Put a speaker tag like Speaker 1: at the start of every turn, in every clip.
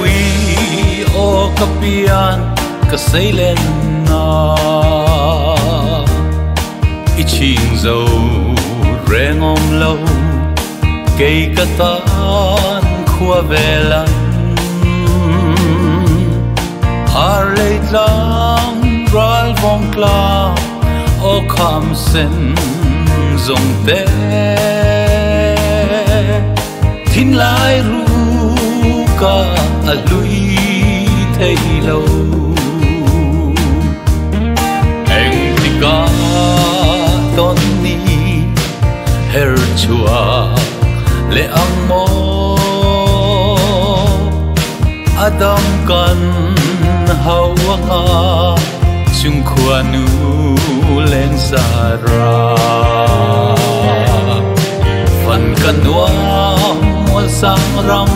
Speaker 1: Ui o kapian ka sailen na iching zo rengom lo kay katan khua velan har leit lang ral vong kla o kam sen zong te tin lai ru ka alui thei lo anh tika ton ni her chua le ang mo adam kan hawanga chung khuanu len sara fan kanwa mo sang ram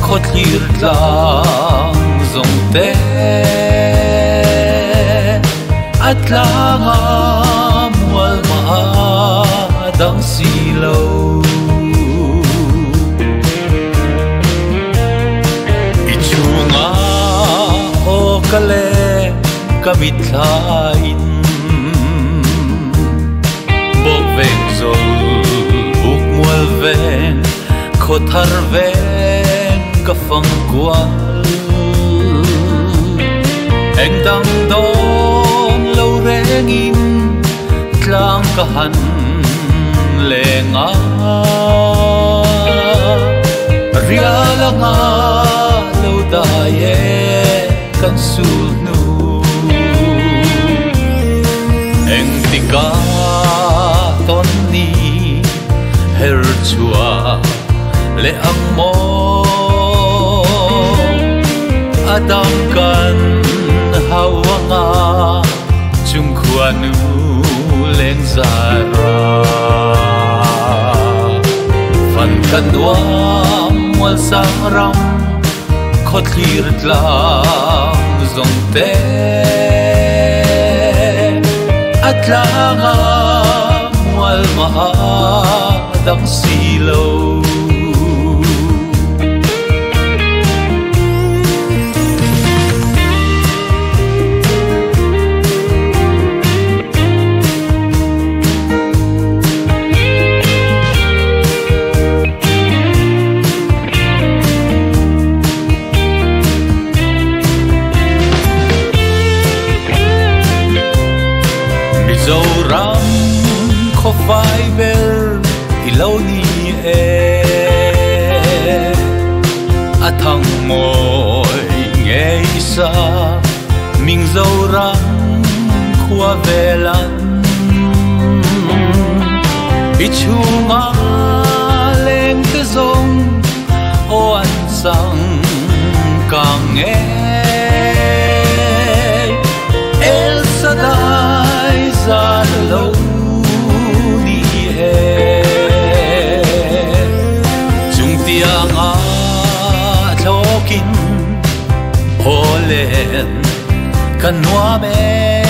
Speaker 1: khot lir lang zong te atlanga mual ma dang silo ichunga o kale kamitlain bok veng zol buk mual ven khot har ven ka phong qual anh đang đón lâu rengin tlang ka han lenga riala nga lâu daye kan sul nu anh tika ton ni her chua le ang mo adam kan hawanga chung khuanu leng zara fan kanwa mual sang ram khot lir tlang zong te atlanga mual ma dang silo dâu ram khó phai ber lâu ni a thằng mồi nghe xa mình dâu ram khua về lăn ít chunga lên cái dòng ô anh sang càng nghe El Shaddai ra lâu đi chung tiếng á cho kín hồ lên căn hoa mẹ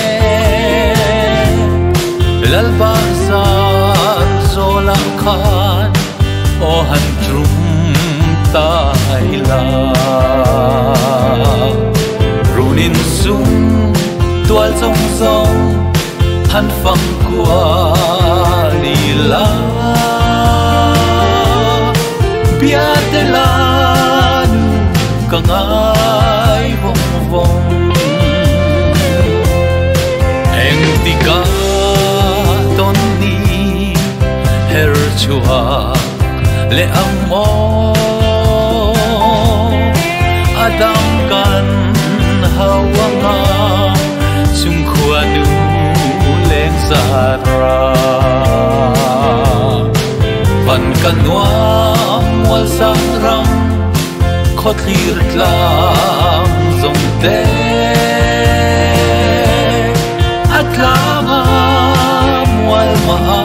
Speaker 1: lal bazar zo lang khan o han trum tai la runin sung tual song song han phang qua li la bia de la nu ka ngai vong vong eng tika ton ni her chua le ang mo adam kan hawanga chung khuanu leng zara van kanwa mual sang ram khot lir tlang zong te atlanga mual ma